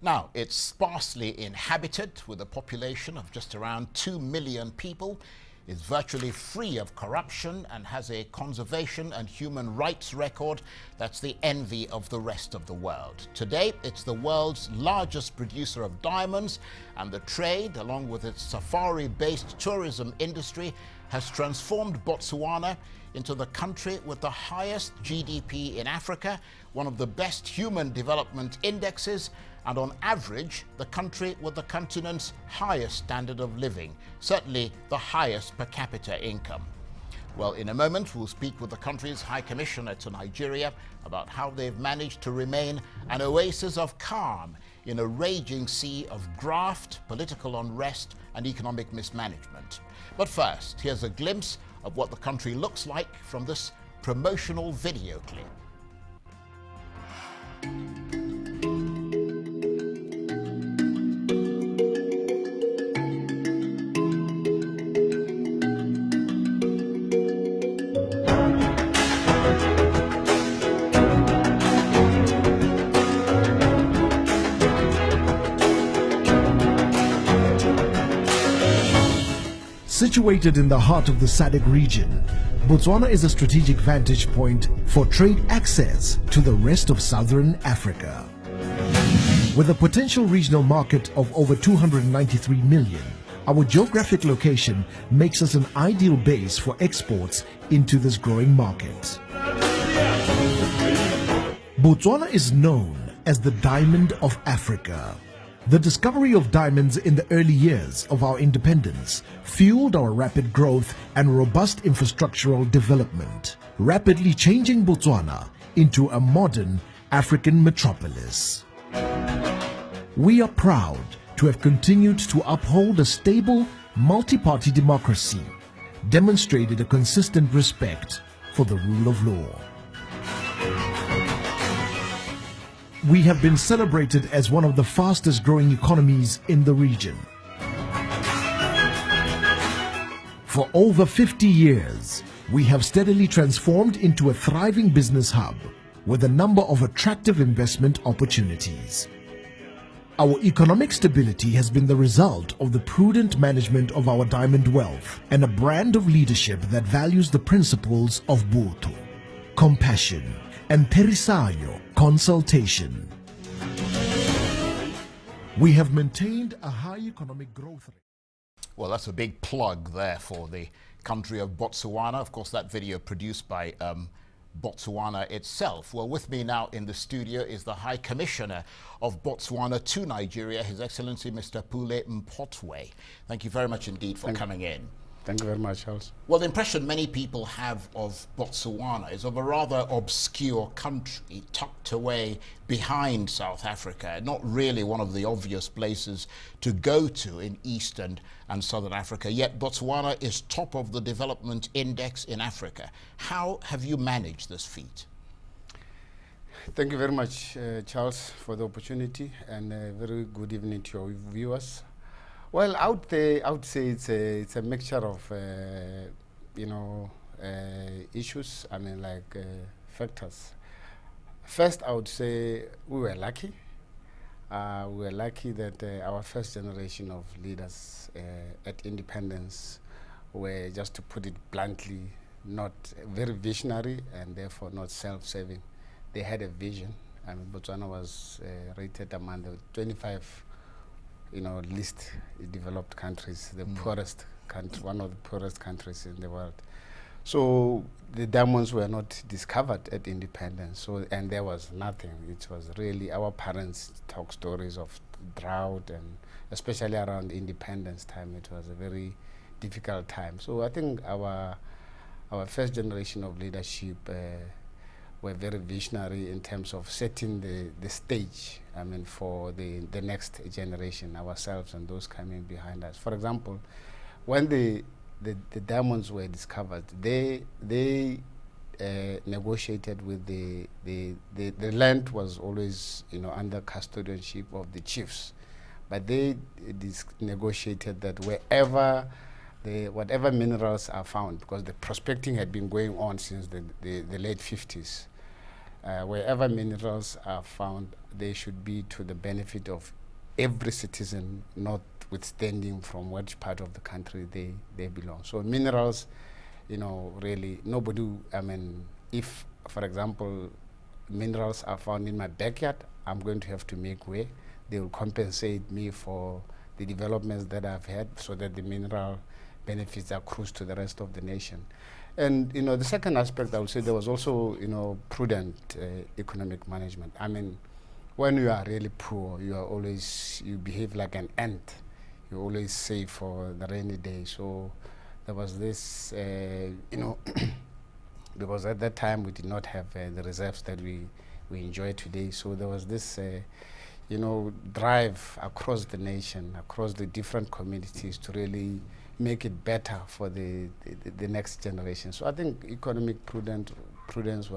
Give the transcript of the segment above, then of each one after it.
Now, it's sparsely inhabited with a population of just around 2 million people. It's virtually free of corruption and has a conservation and human rights record that's the envy of the rest of the world. Today, it's the world's largest producer of diamonds, and the trade, along with its safari-based tourism industry, has transformed Botswana into the country with the highest GDP in Africa, one of the best human development indexes, and on average, the country with the continent's highest standard of living, certainly the highest per capita income. Well, in a moment, we'll speak with the country's High Commissioner to Nigeria about how they've managed to remain an oasis of calm in a raging sea of graft, political unrest, and economic mismanagement. But first, here's a glimpse of what the country looks like from this promotional video clip. Situated in the heart of the SADC region, Botswana is a strategic vantage point for trade access to the rest of southern Africa. With a potential regional market of over 293 million, our geographic location makes us an ideal base for exports into this growing market. Botswana is known as the Diamond of Africa. The discovery of diamonds in the early years of our independence fueled our rapid growth and robust infrastructural development, rapidly changing Botswana into a modern African metropolis. We are proud to have continued to uphold a stable, multi-party democracy, demonstrated a consistent respect for the rule of law. We have been celebrated as one of the fastest growing economies in the region. For over 50 years, we have steadily transformed into a thriving business hub with a number of attractive investment opportunities. Our economic stability has been the result of the prudent management of our diamond wealth and a brand of leadership that values the principles of Botho, compassion, and Terisanyo, consultation. We have maintained a high economic growth rate. Well, that's a big plug there for the country of Botswana. Of course, that video produced by Botswana itself. Well, with me now in the studio is the High Commissioner of Botswana to Nigeria, His Excellency Mr. Pule Mphothwe. Thank you very much indeed for coming in. Thank you very much, Charles. Well, the impression many people have of Botswana is of a rather obscure country tucked away behind South Africa, not really one of the obvious places to go to in East and Southern Africa, yet Botswana is top of the development index in Africa. How have you managed this feat? Thank you very much, Charles, for the opportunity, and a very good evening to your viewers. Well, I would say it's a mixture of issues. I mean, factors. First, I would say we were lucky. We were lucky that our first generation of leaders at independence were, just to put it bluntly, not very visionary and therefore not self-serving. They had a vision. I mean, Botswana was rated among the 25 least developed countries, the poorest country, one of the poorest countries in the world. So the diamonds were not discovered at independence. So, and there was nothing. It was really, our parents talk stories of drought, and especially around independence time, it was a very difficult time. So I think our first generation of leadership were very visionary in terms of setting the stage, I mean, for the next generation, ourselves and those coming behind us. For example, when the diamonds were discovered, they negotiated with the land was always under custodianship of the chiefs, but they negotiated that whatever minerals are found, because the prospecting had been going on since the late 50s, wherever minerals are found, they should be to the benefit of every citizen, notwithstanding from which part of the country they belong. So minerals, really nobody, if, for example, minerals are found in my backyard, I'm going to have to make way. They will compensate me for the developments that I've had so that the mineral benefits accrue to the rest of the nation. And, the second aspect, I would say there was also, prudent economic management. When you are really poor, you behave like an ant. You always save for the rainy day. So there was this, because at that time we did not have the reserves that we enjoy today. So there was this, drive across the nation, across the different communities to really make it better for the next generation. So I think economic prudence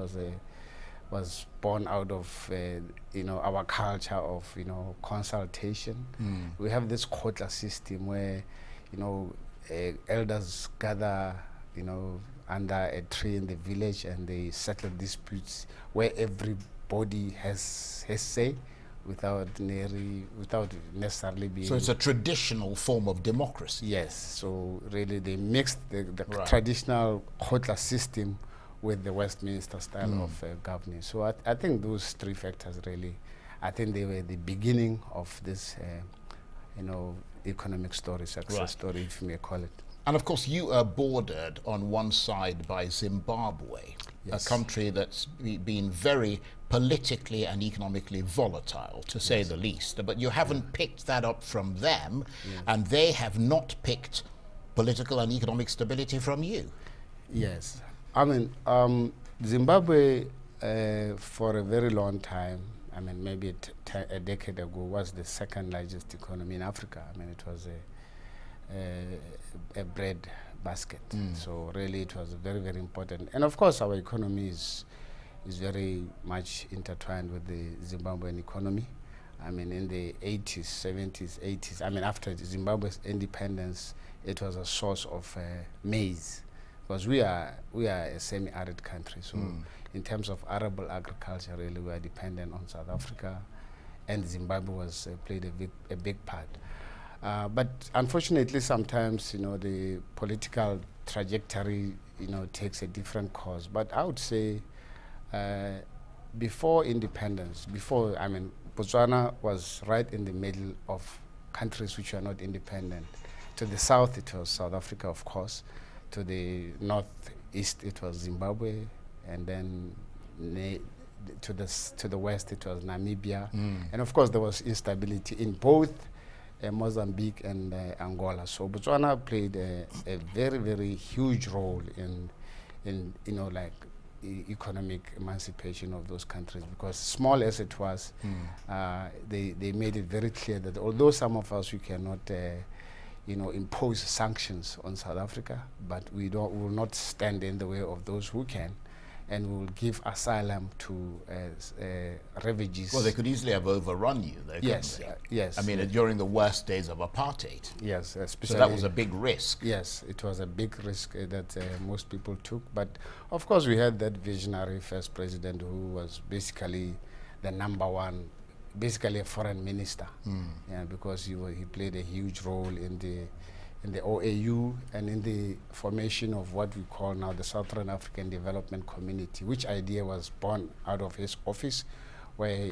was born out of our culture of consultation. We have this quota system where elders gather under a tree in the village and they settle disputes where everybody has say without necessarily being. So it's a traditional form of democracy. Yes. So really they mixed the Right. traditional quota system with the Westminster style of governing. So I think those three factors really, I think they were the beginning of this, economic story, success Right. story, if you may call it. And of course, you are bordered on one side by Zimbabwe, Yes. a country that's been very politically and economically volatile, to say the least. But you haven't picked that up from them, and they have not picked political and economic stability from you. Yes. Zimbabwe, for a very long time, maybe a decade ago, was the second largest economy in Africa. It was a bread basket. So really it was very, very important. And of course our economy is very much intertwined with the Zimbabwean economy. In the 80s, 70s, 80s, after Zimbabwe's independence, it was a source of maize. Because we are a semi-arid country. So in terms of arable agriculture, really we are dependent on South Africa, and Zimbabwe played a big part. But unfortunately, sometimes the political trajectory takes a different course. But I would say before independence, Botswana was right in the middle of countries which are not independent. To the south, it was South Africa, of course. To the northeast, it was Zimbabwe, and then to the west, it was Namibia, and of course there was instability in both Mozambique and Angola. So Botswana played a very, very huge role in economic emancipation of those countries, because small as it was, they made it very clear that although some of us we cannot impose sanctions on South Africa, but we will not stand in the way of those who can, and we will give asylum to refugees. Well, they could easily have overrun you, though, Yes, couldn't they? yes. During the worst days of apartheid. Yes, especially. So that was a big risk. Yes, it was a big risk that most people took. But of course, we had that visionary first president who was basically the number one, basically a foreign minister, because he played a huge role in the OAU and in the formation of what we call now the Southern African Development Community, which idea was born out of his office, where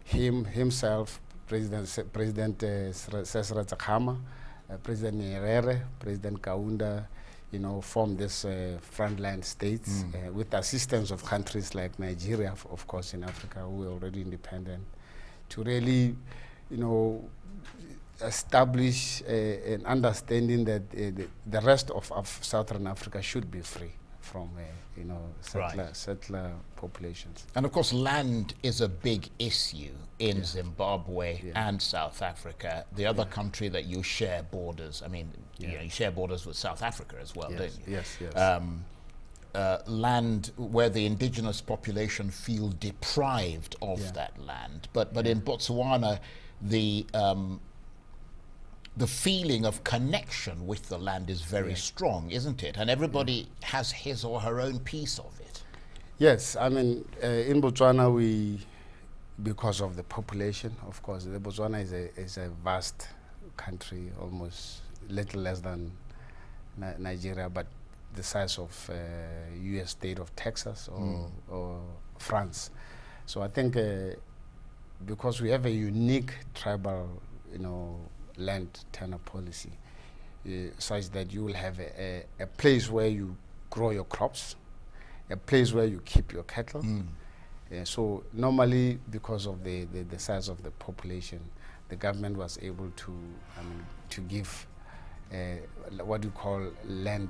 himself, President Cesar Tsakhama, President Nyerere, President Kaunda, formed this frontline states with assistance of countries like Nigeria, of course, in Africa, who were already independent, to really, establish an understanding that the rest of Southern Africa should be free from, settler populations. And of course, land is a big issue in Zimbabwe and South Africa. The other country that you share borders, you share borders with South Africa as well, don't you? Yes, yes. Land where the indigenous population feel deprived of that land. But in Botswana, the feeling of connection with the land is very strong, isn't it? And everybody has his or her own piece of it. Yes, I mean, in Botswana, because of the population, of course, Botswana is a vast country, almost little less than Nigeria, but the size of U.S. state of Texas or France. So I think because we have a unique tribal, land tenure policy, such that you will have a place where you grow your crops, a place where you keep your cattle. So normally, because of the size of the population, the government was able to give what you call land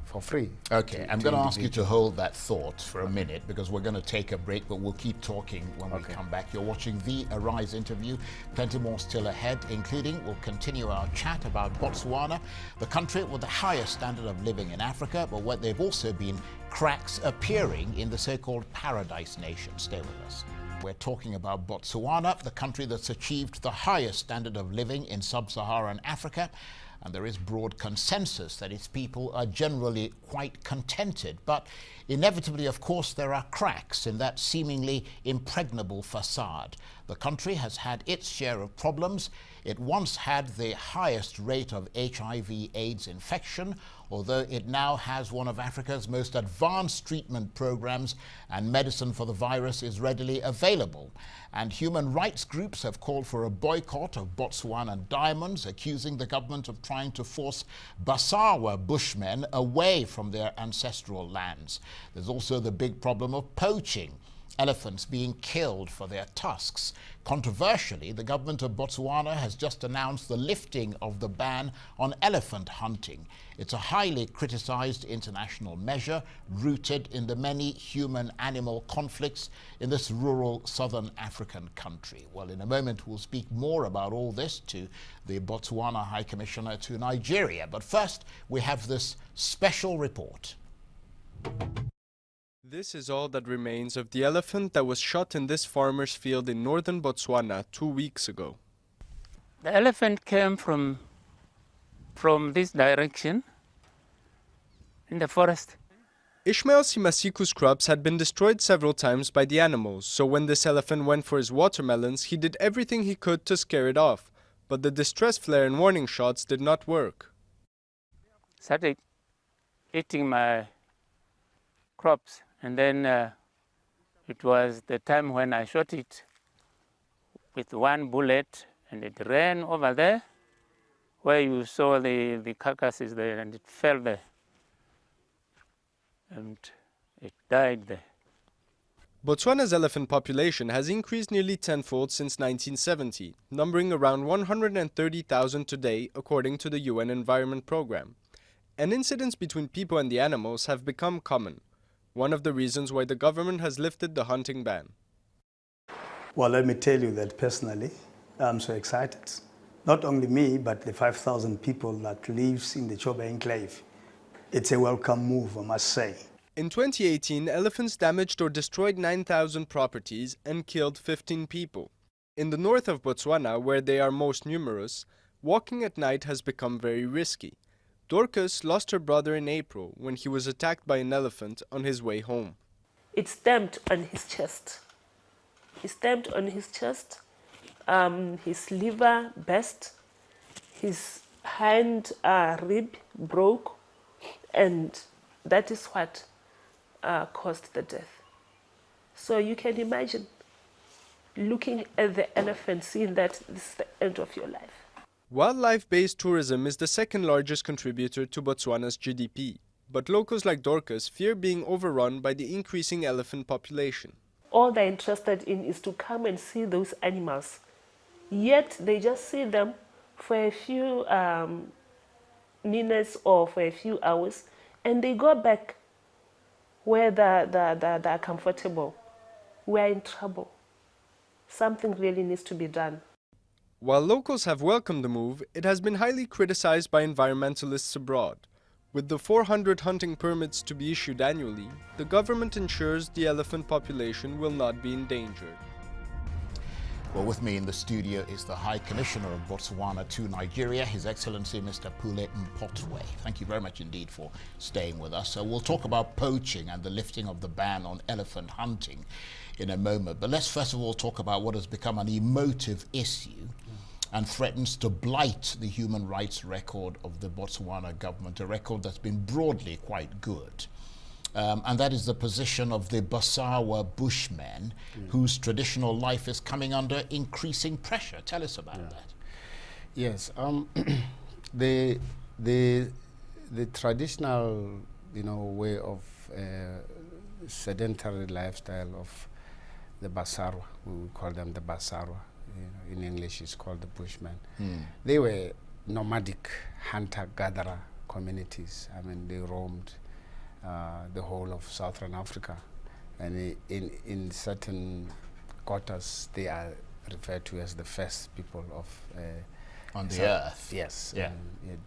for free. Okay, I'm going to ask you to hold that thought for a minute, because we're going to take a break, but we'll keep talking when we come back. You're watching the Arise interview. Plenty more still ahead, including we'll continue our chat about Botswana, the country with the highest standard of living in Africa, but where they've also been cracks appearing in the so-called paradise nation. Stay with us. We're talking about Botswana, the country that's achieved the highest standard of living in sub-Saharan Africa. And there is broad consensus that its people are generally quite contented. But inevitably, of course, there are cracks in that seemingly impregnable facade. The country has had its share of problems. It once had the highest rate of HIV/AIDS infection, although it now has one of Africa's most advanced treatment programs, and medicine for the virus is readily available. And human rights groups have called for a boycott of Botswana diamonds, accusing the government of trying to force Basara Bushmen away from their ancestral lands. There's also the big problem of poaching, elephants being killed for their tusks. Controversially, the government of Botswana has just announced the lifting of the ban on elephant hunting. It's a highly criticized international measure rooted in the many human-animal conflicts in this rural southern African country. Well, in a moment, we'll speak more about all this to the Botswana High Commissioner to Nigeria. But first, we have this special report. This is all that remains of the elephant that was shot in this farmer's field in northern Botswana 2 weeks ago. The elephant came from this direction in the forest. Ishmael Simasiku's crops had been destroyed several times by the animals, so when this elephant went for his watermelons, he did everything he could to scare it off. But the distress flare and warning shots did not work. Started eating my crops. And then it was the time when I shot it with one bullet, and it ran over there where you saw the carcasses there, and it fell there. And it died there. Botswana's elephant population has increased nearly tenfold since 1970, numbering around 130,000 today, according to the UN Environment Programme. And incidents between people and the animals have become common. One of the reasons why the government has lifted the hunting ban. Well, let me tell you that personally, I'm so excited. Not only me, but the 5,000 people that lives in the Chobe enclave. It's a welcome move, I must say. In 2018, elephants damaged or destroyed 9,000 properties and killed 15 people. In the north of Botswana, where they are most numerous, walking at night has become very risky. Dorcas lost her brother in April when he was attacked by an elephant on his way home. It stamped on his chest. He stamped on his chest, his liver burst, his hind rib broke, and that is what caused the death. So you can imagine looking at the elephant, seeing that this is the end of your life. Wildlife-based tourism is the second largest contributor to Botswana's GDP, but locals like Dorcas fear being overrun by the increasing elephant population. All they're interested in is to come and see those animals. Yet they just see them for a few minutes or for a few hours, and they go back where they're comfortable. We're in trouble. Something really needs to be done. While locals have welcomed the move, it has been highly criticized by environmentalists abroad. With the 400 hunting permits to be issued annually, the government ensures the elephant population will not be endangered. Well, with me in the studio is the High Commissioner of Botswana to Nigeria, His Excellency Mr. Pule Mphothwe. Thank you very much indeed for staying with us. So we'll talk about poaching and the lifting of the ban on elephant hunting in a moment. But let's first of all talk about what has become an emotive issue and threatens to blight the human rights record of the Botswana government, a record that's been broadly quite good. And that is the position of the Basara Bushmen, whose traditional life is coming under increasing pressure. Tell us about that. Yes, the traditional, way of sedentary lifestyle of the Basara, we call them the Basara. In English, it's called the Bushmen. They were nomadic hunter-gatherer communities. I mean, they roamed the whole of Southern Africa, and in certain quarters they are referred to as the first people of on the earth. Yes, yeah,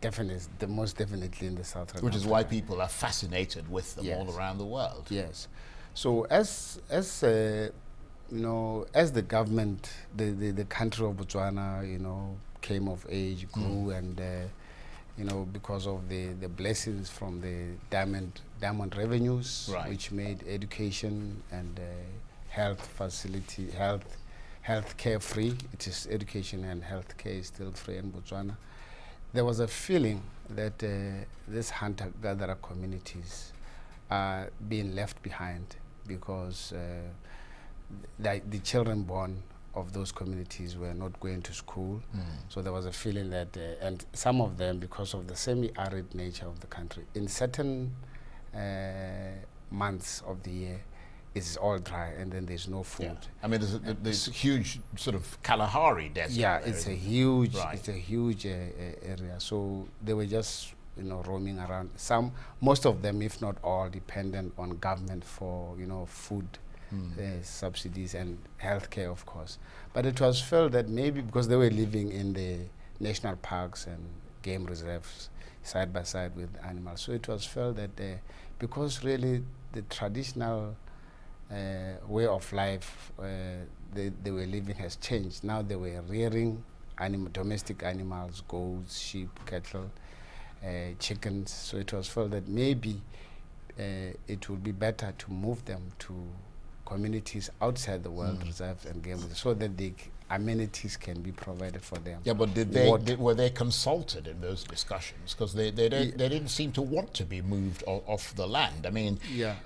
definitely, most definitely in the Southern which Africa. is why people are fascinated with them all around the world. Yes, so as the government, the country of Botswana, came of age, grew, and because of the blessings from the diamond revenues, which made education and health care free. It is education and health care is still free in Botswana. There was a feeling that these hunter-gatherer communities are being left behind because the children born of those communities were not going to school. So there was a feeling that, and some of them, because of the semi-arid nature of the country, in certain months of the year, it's all dry and then there's no food. Yeah. I mean, there's a huge sort of Kalahari desert. Yeah, it's a huge area. So they were just roaming around. Most of them, if not all, dependent on government for food. Subsidies and healthcare, of course. But it was felt that maybe because they were living in the national parks and game reserves side by side with animals, so it was felt that because really the traditional way of life they were living has changed. Now they were rearing domestic animals, goats, sheep, cattle, chickens. So it was felt that maybe it would be better to move them to communities outside the world reserves and game reserves so that the amenities can be provided for them. Yeah, but were they consulted in those discussions? Because they didn't seem to want to be moved off the land. I mean,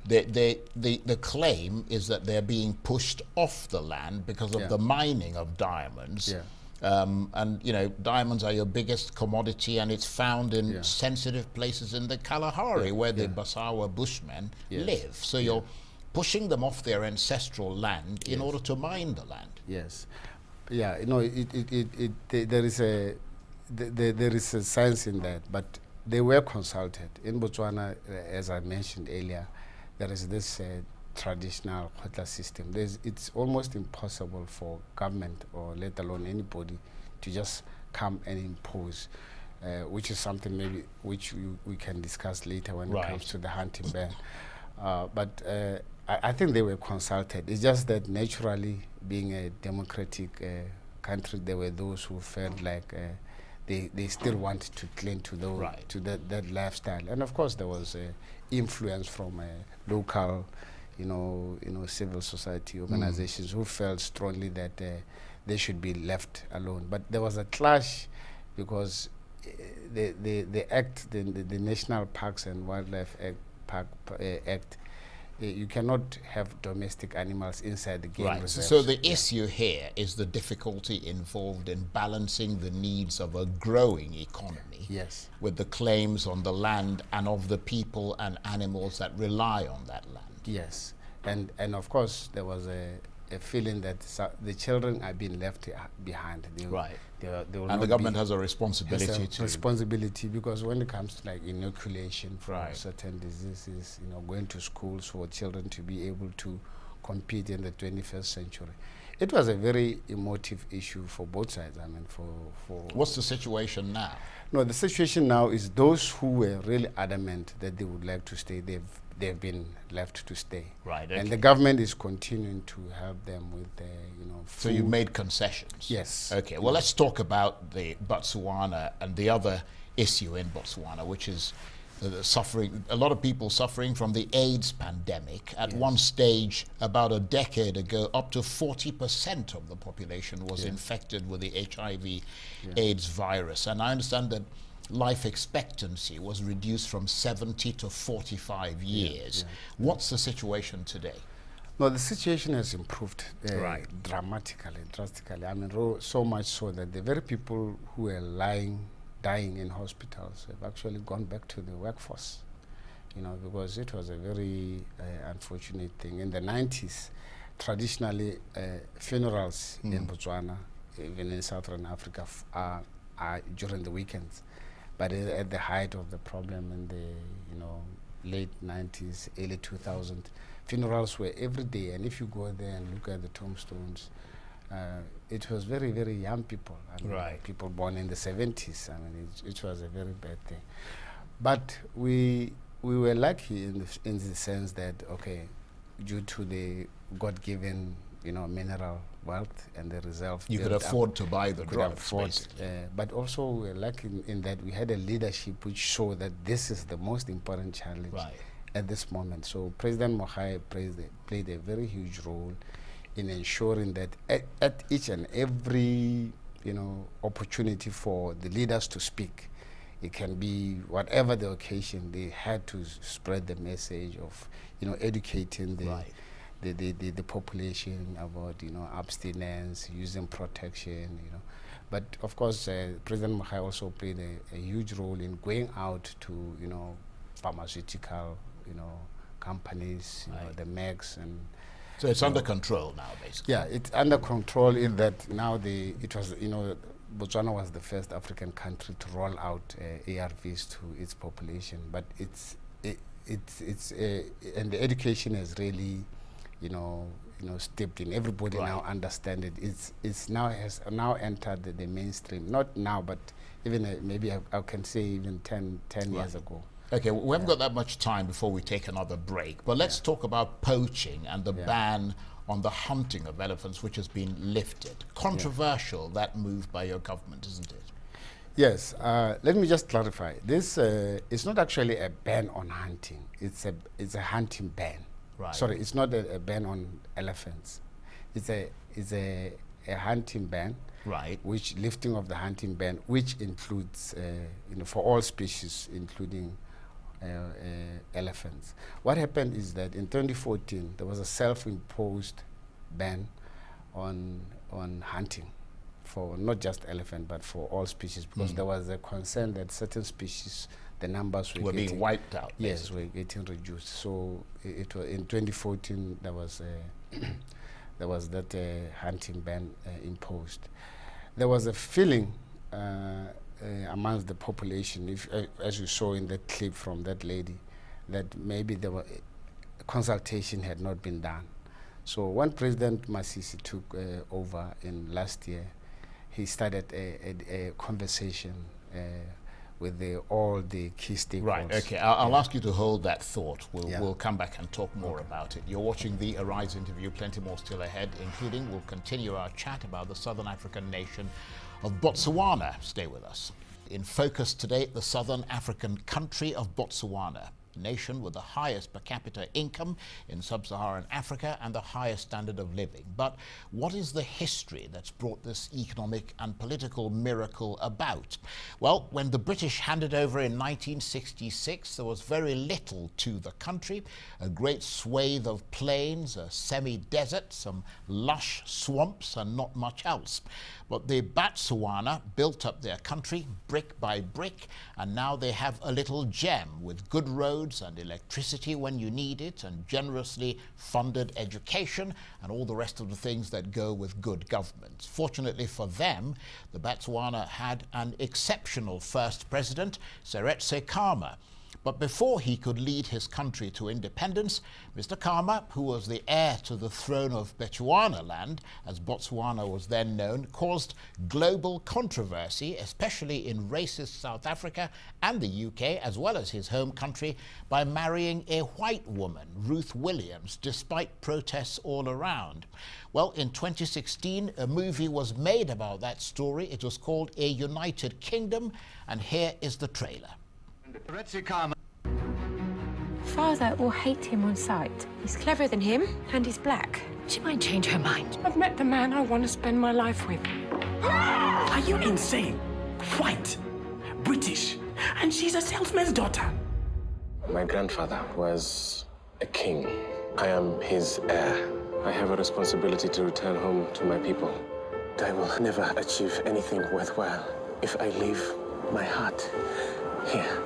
the claim is that they're being pushed off the land because of the mining of diamonds. And diamonds are your biggest commodity, and it's found in sensitive places in the Kalahari where the Basara Bushmen live. So you're pushing them off their ancestral land in order to mine the land. Yes, there is a science in that, but they were consulted in Botswana. As I mentioned earlier, there is this traditional quota system. It's almost impossible for government, or let alone anybody, to just come and impose, which is something maybe which we can discuss later when it comes to the hunting ban. But I think they were consulted. It's just that naturally, being a democratic country, there were those who felt like they still wanted to cling to that lifestyle. And of course, there was influence from local, civil society organizations who felt strongly that they should be left alone. But there was a clash because the act, the National Parks and Wildlife Act, you cannot have domestic animals inside the game reserve. So the issue here is the difficulty involved in balancing the needs of a growing economy with the claims on the land and of the people and animals that rely on that land. Yes, and of course there was a feeling that the children are being left behind. They will and the government has a responsibility responsibility, because when it comes to like inoculation for certain diseases, going to schools for children to be able to compete in the 21st century. It was a very emotive issue for both sides. I mean, for what's the situation now? No, the situation now is those who were really adamant that they would like to stay, they've they've been left to stay. Right, And okay. the government is continuing to help them with So food. you made concessions? Yes. Okay, well, let's talk about the Botswana and the other issue in Botswana, which is suffering, a lot of people suffering from the AIDS pandemic. At one stage, about a decade ago, up to 40% of the population was infected with the HIV AIDS virus. And I understand that life expectancy was reduced from 70 to 45 years. What's the situation today? No, the situation has improved Right. dramatically, drastically. I mean, so much so that the very people who are dying in hospitals have actually gone back to the workforce, because it was a very unfortunate thing. In the 90s, traditionally, funerals in Botswana, even in Southern Africa, are during the weekends. But at the height of the problem in the late 90s, early 2000s, funerals were every day. And if you go there and look at the tombstones, it was very, very young people. I mean, Right. people born in the 70s. I mean, it was a very bad thing. But we were lucky in the sense that, okay, due to the God-given, mineral wealth and the reserve. You could afford to buy the drugs, basically. But also we were lucky in that we had a leadership which showed that this is the most important challenge Right. at this moment. So President Mogai played a very huge role in ensuring that at each and every opportunity for the leaders to speak, it can be whatever the occasion, they had to spread the message of educating the population about abstinence, using protection, But of course, President Mogai also played a huge role in going out to pharmaceutical companies, the MECs and. So it's under control now, basically. Yeah, it's under control in that now Botswana was the first African country to roll out ARVs to its population, but and the education has really, stepped in. Everybody now understand it. It's has now entered the mainstream. Not now, but even maybe I can say even 10 years ago. Okay, we haven't got that much time before we take another break, but let's talk about poaching and the ban on the hunting of elephants, which has been lifted. Controversial, that move by your government, isn't it? Yes, let me just clarify. This is not actually a ban on hunting. It's a hunting ban. Right. Sorry, it's not a ban on elephants. It's a hunting ban. Right. Which lifting of the hunting ban, which includes for all species, including elephants. What happened is that in 2014 there was a self-imposed ban on hunting for not just elephant but for all species, because there was a concern that certain species, the numbers were being wiped out. Yes, were getting reduced. So it was in 2014 there was that hunting ban imposed. There was a feeling amongst the population, as you saw in that clip from that lady, that maybe consultation had not been done. So when President Masisi took over in last year, he started a conversation with all the key stakeholders. Right, okay. I'll ask you to hold that thought. We'll come back and talk more about it. You're watching the Arise interview. Plenty more still ahead, including we'll continue our chat about the Southern African nation of Botswana. Stay with us. In focus today, the Southern African country of Botswana, a nation with the highest per capita income in sub-Saharan Africa and the highest standard of living. But what is the history that's brought this economic and political miracle about? Well, when the British handed over in 1966, there was very little to the country, a great swathe of plains, a semi-desert, some lush swamps, and not much else. But the Botswana built up their country brick by brick, and now they have a little gem with good roads and electricity when you need it, and generously funded education, and all the rest of the things that go with good government. Fortunately for them, the Botswana had an exceptional first president, Seretse Khama. But before he could lead his country to independence, Mr. Khama, who was the heir to the throne of Bechuanaland, as Botswana was then known, caused global controversy, especially in racist South Africa and the UK, as well as his home country, by marrying a white woman, Ruth Williams, despite protests all around. Well, in 2016, a movie was made about that story. It was called A United Kingdom, and here is the trailer. Father will hate him on sight. He's cleverer than him, and he's black. She might change her mind. I've met the man I want to spend my life with. Are you insane? White, British, and she's a salesman's daughter. My grandfather was a king. I am his heir. I have a responsibility to return home to my people. I will never achieve anything worthwhile if I leave my heart here.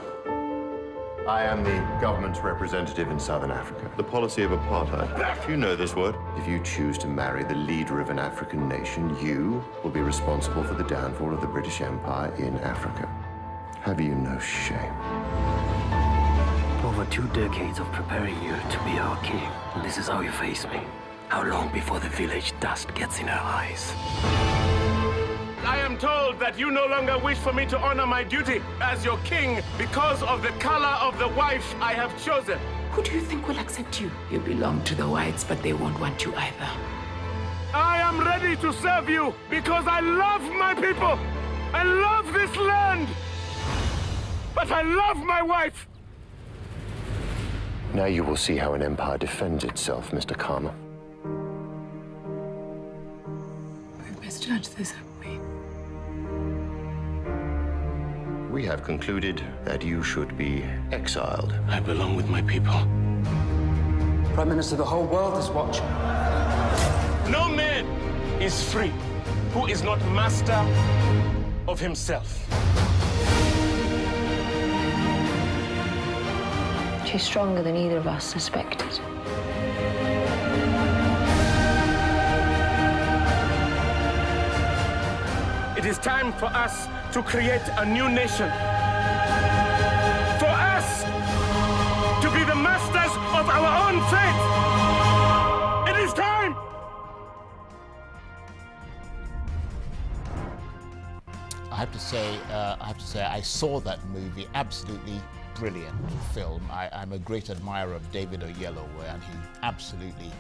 I am the government's representative in Southern Africa. The policy of apartheid. You know this word. If you choose to marry the leader of an African nation, you will be responsible for the downfall of the British Empire in Africa. Have you no shame? Over 2 decades of preparing you to be our king. And this is how you face me. How long before the village dust gets in her eyes? I am told that you no longer wish for me to honor my duty as your king because of the color of the wife I have chosen. Who do you think will accept you? You belong to the whites, but they won't want you either. I am ready to serve you because I love my people. I love this land. But I love my wife. Now you will see how an empire defends itself, Mr. Khama. We've misjudged this, haven't we? We have concluded that you should be exiled. I belong with my people. Prime Minister, the whole world is watching. No man is free who is not master of himself. She's stronger than either of us suspected. It is time for us to create a new nation. For us to be the masters of our own fate. It is time. I have to say, I saw that movie. Absolutely brilliant film. I'm a great admirer of David Oyelowo, and he absolutely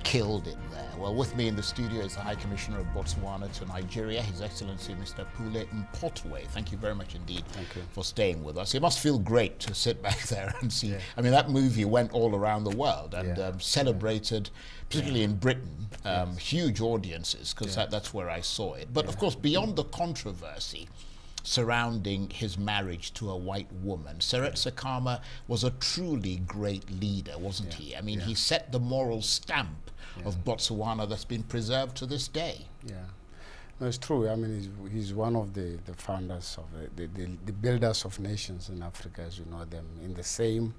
killed it there. Well, with me in the studio is the High Commissioner of Botswana to Nigeria, His Excellency Mr. Pule Mphothwe. Thank you very much indeed for staying with us. It must feel great to sit back there and see. Yeah. I mean, that movie went all around the world and celebrated, particularly in Britain, huge audiences, because that's where I saw it. But of course, beyond the controversy surrounding his marriage to a white woman, Seretse Khama was a truly great leader, wasn't he? I mean, he set the moral stamp of Botswana that's been preserved to this day. Yeah, no, it's true. I mean, he's one of the founders of the builders of nations in Africa, as you know them, in the same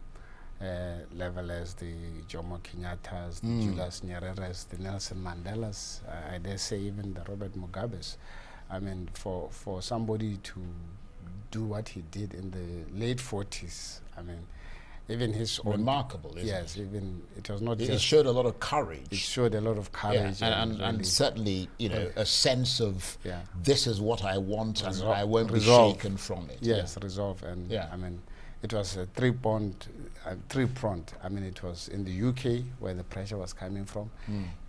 level as the Jomo Kenyattas, the Julius Nyereres, the Nelson Mandelas, I dare say even the Robert Mugabes. I mean, for somebody to do what he did in the late 40s, I mean, even his own... Remarkable, isn't it? Yes, even, it was not just... It showed a lot of courage. It showed a lot of courage. Yeah, and certainly, you know, a sense of this is what I want and I won't be shaken from it. Yes, resolve. And I mean, it was a three-pronged. I mean, it was in the UK where the pressure was coming from,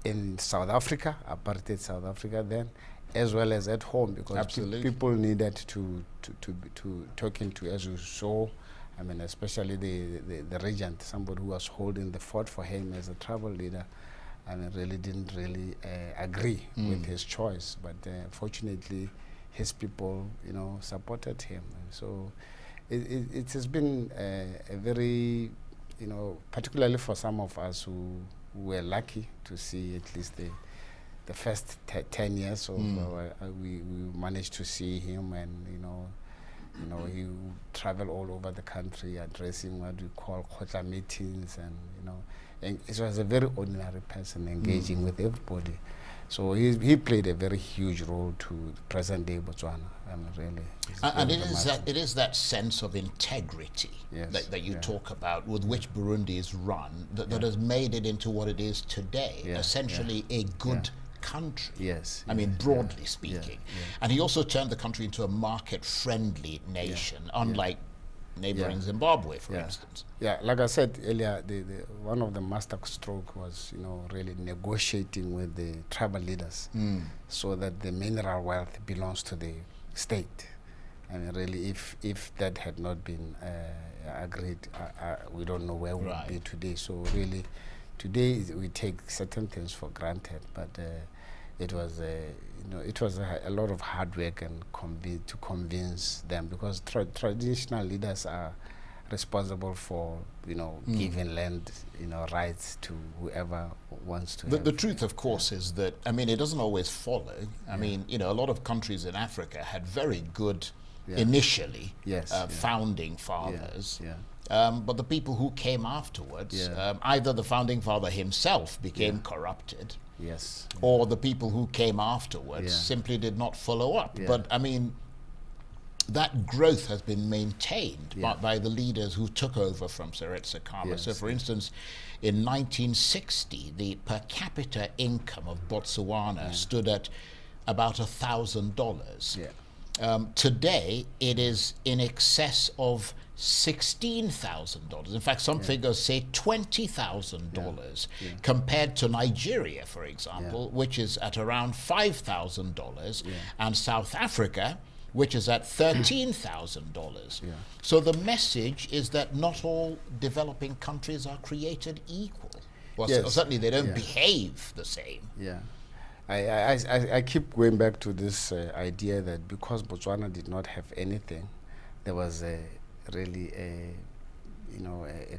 in South Africa, apartheid South Africa then, as well as at home, because people needed to talking to, as you saw, I mean, especially the regent, somebody who was holding the fort for him as a travel leader, and really didn't agree with his choice. But fortunately, his people, you know, supported him. And so it has been a very, you know, particularly for some of us who were lucky to see at least the first 10 years of we managed to see him, and you know he would travel all over the country addressing what we call Khotla meetings, and you know, and it was a very ordinary person engaging with everybody. So he played a very huge role to present-day Botswana. I mean, really. And it is that sense of integrity that you talk about, with which Burundi is run, that has made it into what it is today, essentially a good country. Yes. I mean, broadly speaking. And he also turned the country into a market-friendly nation, unlike neighboring Zimbabwe, for instance. Yeah, like I said earlier, one of the master stroke was, really negotiating with the tribal leaders so that the mineral wealth belongs to the state. I mean, really, if that had not been agreed, we don't know where we would be today. So really, today we take certain things for granted, but it was a lot of hard work and to convince them, because traditional leaders are responsible for giving land rights to whoever wants to. The truth, of course, is that, I mean, it doesn't always follow. I mean, a lot of countries in Africa had very good initially founding fathers. But the people who came afterwards, either the founding father himself became corrupted, or the people who came afterwards simply did not follow up. But I mean, that growth has been maintained by the leaders who took over from Seretse Khama. So, for instance, in 1960, the per capita income of Botswana stood at about $1,000. Today, it is in excess of $16,000. In fact, some figures say $20,000, compared to Nigeria, for example, which is at around $5,000, and South Africa, which is at $13,000. So the message is that not all developing countries are created equal. Well, certainly they don't behave the same. I keep going back to this idea that because Botswana did not have anything, there was really a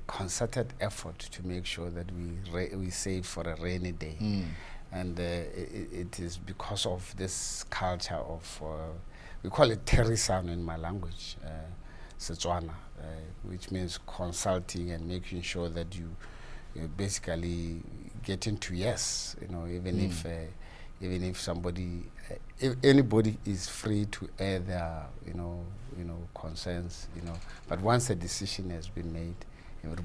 concerted effort to make sure that we save for a rainy day. And it is because of this culture of, we call it terrorism in my language, Setswana, which means consulting and making sure that you basically get into yes, even if somebody, if anybody is free to air their, concerns, but once a decision has been made, it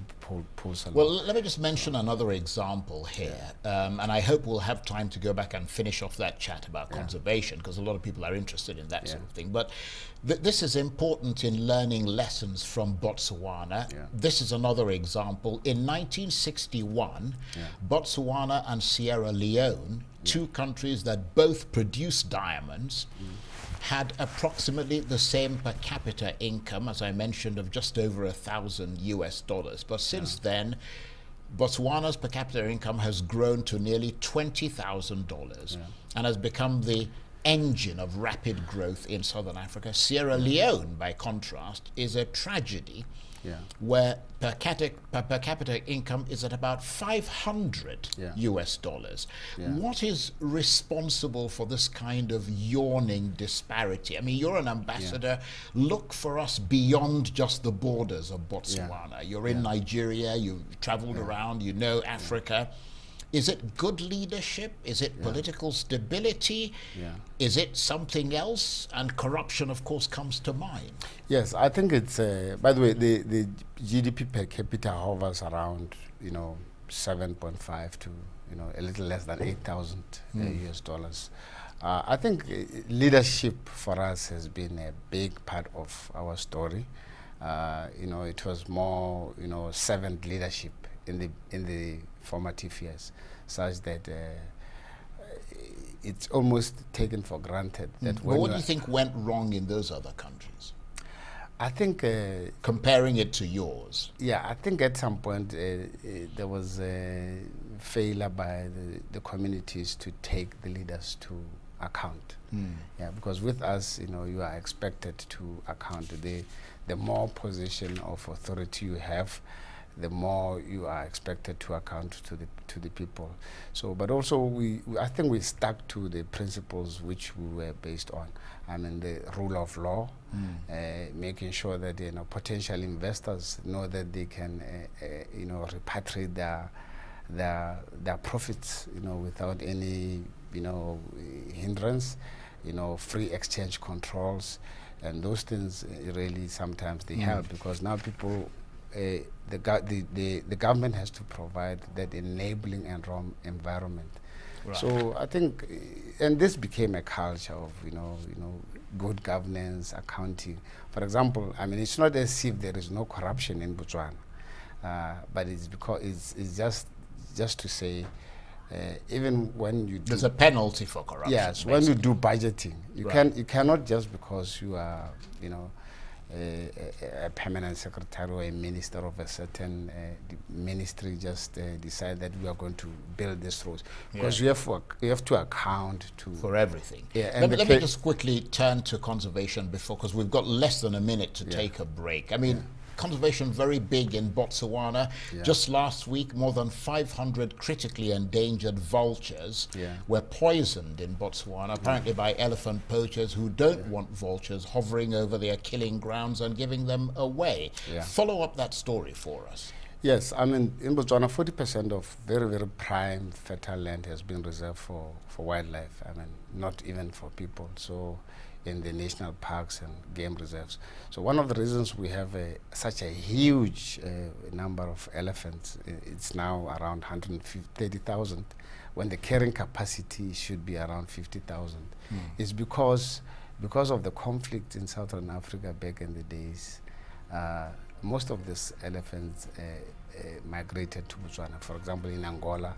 pulls along. Well, let me just mention another example here, and I hope we'll have time to go back and finish off that chat about conservation, because a lot of people are interested in that sort of thing. But this is important in learning lessons from Botswana. This is another example. In 1961, Botswana and Sierra Leone, two countries that both produce diamonds, had approximately the same per capita income, as I mentioned, of just over $1,000 US. But since then, Botswana's per capita income has grown to nearly $20,000 and has become the engine of rapid growth in Southern Africa. Sierra Leone, by contrast, is a tragedy where per capita income is at about $500 US. What is responsible for this kind of yawning disparity? I mean, you're an ambassador. Look for us beyond just the borders of Botswana. You're in Nigeria, you've traveled around, you know Africa. Is it good leadership? Is it political stability? Is it something else? And corruption, of course, comes to mind. Yes, I think it's, by the way, the GDP per capita hovers around, 7.5 to, a little less than 8,000 US dollars. I think leadership for us has been a big part of our story. It was more, servant leadership in the formative years, such that it's almost taken for granted that. But what do you think went wrong in those other countries? I think comparing it to yours. Yeah, I think at some point there was a failure by the communities to take the leaders to account. Yeah, because with us, you are expected to account. The more position of authority you have, the more you are expected to account to the people. So, but also I think we stuck to the principles which we were based on. I mean, the rule of law, making sure that potential investors know that they can repatriate their profits, without any hindrance, free exchange controls, and those things really sometimes they help, because now people, the government has to provide that enabling environment. Right. So I think, and this became a culture of good governance, accounting. For example, I mean, it's not as if there is no corruption in Botswana, but it's because it's just to say, even when you do, there's a penalty for corruption. Yes, basically. when you do budgeting, you cannot, just because you are a permanent secretary or a minister of a certain ministry, just decide that we are going to build this road, because you have to account for everything. Yeah, let me just quickly turn to conservation because we've got less than a minute to take a break. I mean, conservation very big in Botswana. Just last week, more than 500 critically endangered vultures were poisoned in Botswana, apparently by elephant poachers who don't want vultures hovering over their killing grounds and giving them away. Follow up that story for us. Yes, I mean, in Botswana, 40% of very, very prime fertile land has been reserved for wildlife. I mean, not even for people. So, in the national parks and game reserves. So one of the reasons we have such a huge number of elephants, it's now around 130,000, when the carrying capacity should be around 50,000, is because of the conflict in Southern Africa back in the days. Most of these elephants migrated to Botswana. For example, in Angola,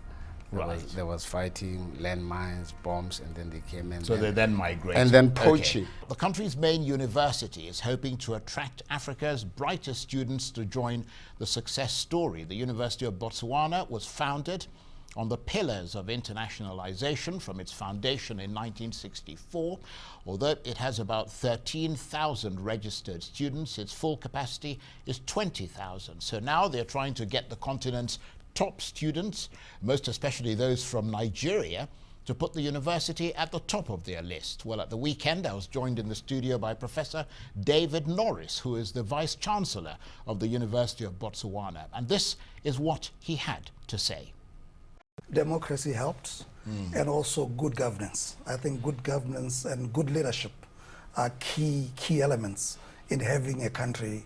there was fighting, landmines, bombs, and then they came in. So they then migrated. And then poaching. Okay. The country's main university is hoping to attract Africa's brightest students to join the success story. The University of Botswana was founded on the pillars of internationalization from its foundation in 1964. Although it has about 13,000 registered students, its full capacity is 20,000. So now they're trying to get the continent's top students, most especially those from Nigeria, to put the university at the top of their list. Well, at the weekend, I was joined in the studio by Professor David Norris, who is the Vice Chancellor of the University of Botswana. And this is what he had to say. Democracy helps, and also good governance. I think good governance and good leadership are key elements in having a country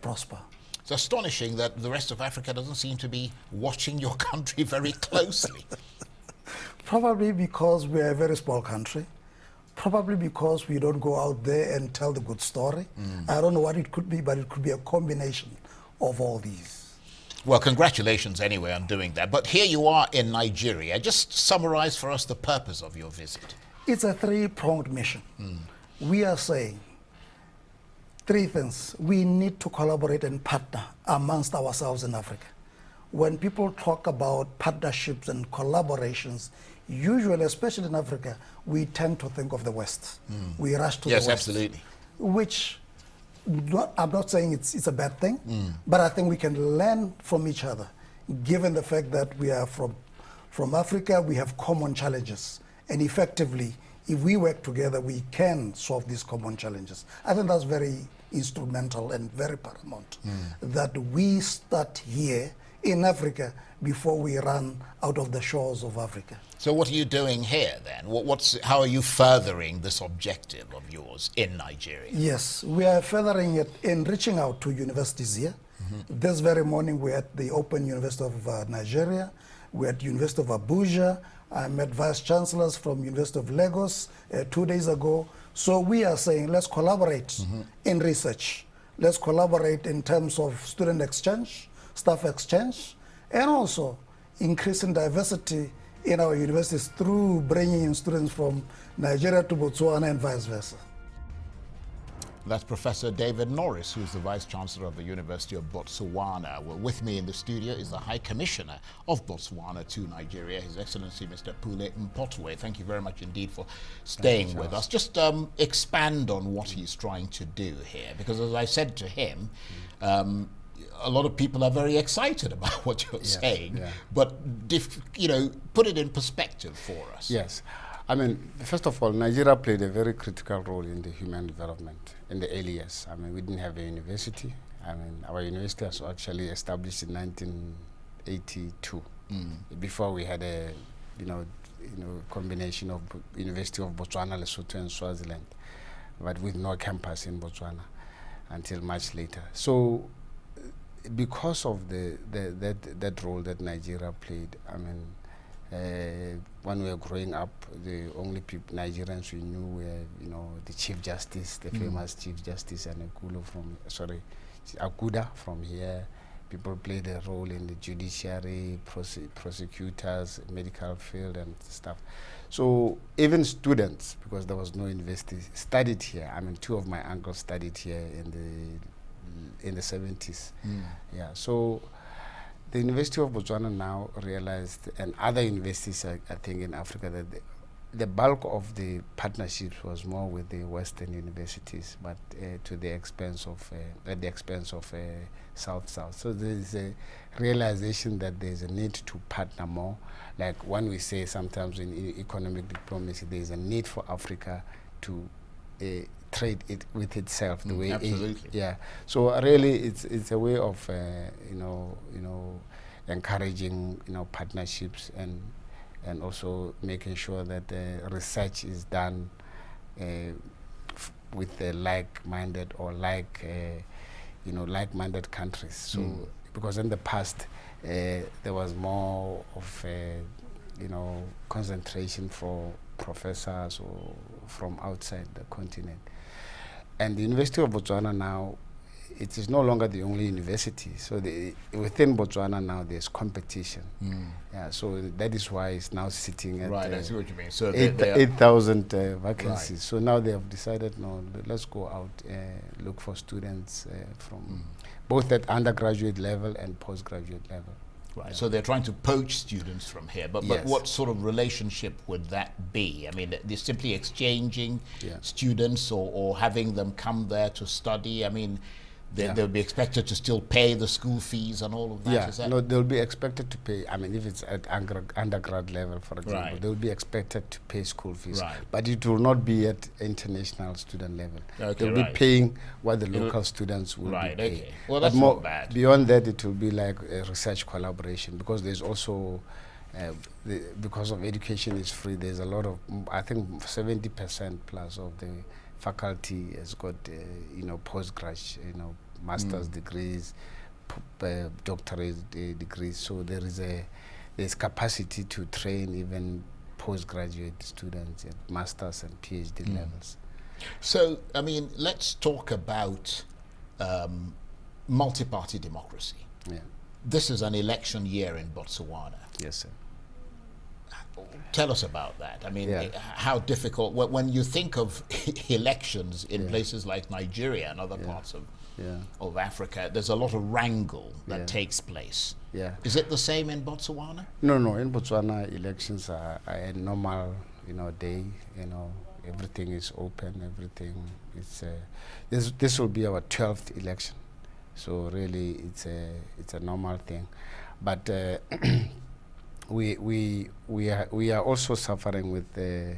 prosper. It's astonishing that the rest of Africa doesn't seem to be watching your country very closely. Probably because we are a very small country. Probably because we don't go out there and tell the good story. I don't know what it could be, but it could be a combination of all these. Well, congratulations anyway on doing that. But here you are in Nigeria. Just summarize for us the purpose of your visit. It's a three-pronged mission. We are saying three things. We need to collaborate and partner amongst ourselves in Africa. When people talk about partnerships and collaborations, usually, especially in Africa, we tend to think of the West. We rush to the West. Yes, absolutely. Which, I'm not saying it's a bad thing, but I think we can learn from each other, given the fact that we are from Africa, we have common challenges. And effectively, if we work together, we can solve these common challenges. I think that's very instrumental and very paramount, that we start here in Africa before we run out of the shores of Africa. So what are you doing here then? How are you furthering this objective of yours in Nigeria? Yes, we are furthering it in reaching out to universities here. This very morning we're at the Open University of Nigeria, we're at University of Abuja. I met vice chancellors from University of Lagos 2 days ago. So we are saying let's collaborate in research. Let's collaborate in terms of student exchange, staff exchange, and also increasing diversity in our universities through bringing in students from Nigeria to Botswana and vice versa. That's Professor David Norris, who's the Vice Chancellor of the University of Botswana. Well, with me in the studio is the High Commissioner of Botswana to Nigeria, His Excellency Mr. Pule Mphothwe. Thank you very much indeed for staying with us. Just expand on what he's trying to do here, because as I said to him, a lot of people are very excited about what you're saying, but put it in perspective for us. Yes. I mean, first of all, Nigeria played a very critical role in the human development in the early years. I mean, we didn't have a university. I mean, our university was actually established in 1982. Before we had combination of University of Botswana, Lesotho, and Swaziland, but with no campus in Botswana until much later. So, because of that role that Nigeria played, I mean, when we were growing up, the only Nigerians we knew were, the Chief Justice, the famous Chief Justice Aguda from here. People played a role in the judiciary, prosecutors, medical field and stuff. So even students, because there was no university, studied here. I mean, 2 of my uncles studied here in the 70s. Yeah, so the University of Botswana now realized, and other universities, I think, in Africa, that the bulk of the partnerships was more with the Western universities, but at the expense of South-South. So there is a realization that there is a need to partner more. Like when we say sometimes in economic diplomacy, there is a need for Africa to trade it with itself the way. Absolutely. Yeah. So really, it's a way of encouraging partnerships and also making sure that research is done with the like-minded or like-minded countries. So because in the past there was more of concentration for professors or from outside the continent. And the University of Botswana now, it is no longer the only university. So within Botswana now, there's competition. Yeah, so that is why it's now sitting at I see what you mean. So 8,000 vacancies. Right. So now they have decided, no, let's go out, look for students from both at undergraduate level and postgraduate level. Right. Yeah. So they're trying to poach students from here, but what sort of relationship would that be? I mean, they're simply exchanging students or having them come there to study. I mean, they'll be expected to still pay the school fees and all of that. Yeah, is that? No, they'll be expected to pay. I mean, if it's at undergrad level, for example, they'll be expected to pay school fees. Right. But it will not be at international student level. Okay, they'll be paying what the local students will be paying. Okay. Well, that's not bad. Beyond that, it will be like a research collaboration, because there's also, because of education is free, there's a lot of, I think 70% plus of the faculty has got, postgraduate, master's degrees, doctorate degrees. So there's capacity to train even postgraduate students at master's and PhD levels. So, I mean, let's talk about multi-party democracy. Yeah. This is an election year in Botswana. Yes, sir. Tell us about that. I mean, how difficult, when you think of elections in places like Nigeria and other parts of Africa, there's a lot of wrangle that takes place. Yeah. Is it the same in Botswana? No. In Botswana, elections are a normal, day. Everything is open. Everything is. This will be our 12th election, so really it's a normal thing, but. We are also suffering with the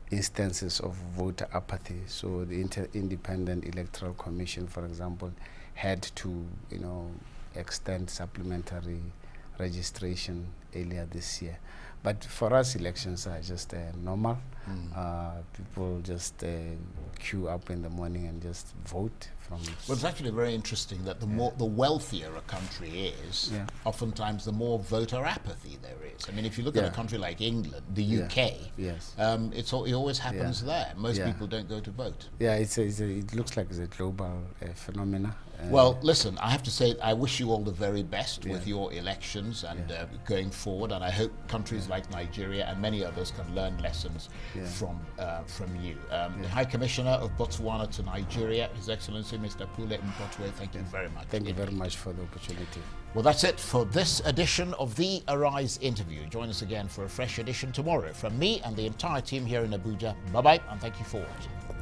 instances of voter apathy. So the Independent Electoral Commission, for example, had to extend supplementary registration earlier this year. But for us, elections are just normal. People just queue up in the morning and just vote. Well, it's actually very interesting that the wealthier a country is, oftentimes the more voter apathy there is. I mean, if you look at a country like England, the UK, it always happens there. Most people don't go to vote. Yeah, it looks like it's a global phenomena. Well, listen, I have to say, I wish you all the very best with your elections and going forward, and I hope countries like Nigeria and many others can learn lessons from you. The High Commissioner of Botswana to Nigeria, His Excellency Mr. Pule Mphothwe, thank you very much. Thank you very much for the opportunity. Well, that's it for this edition of the Arise interview. Join us again for a fresh edition tomorrow. From me and the entire team here in Abuja, bye-bye, and thank you for watching.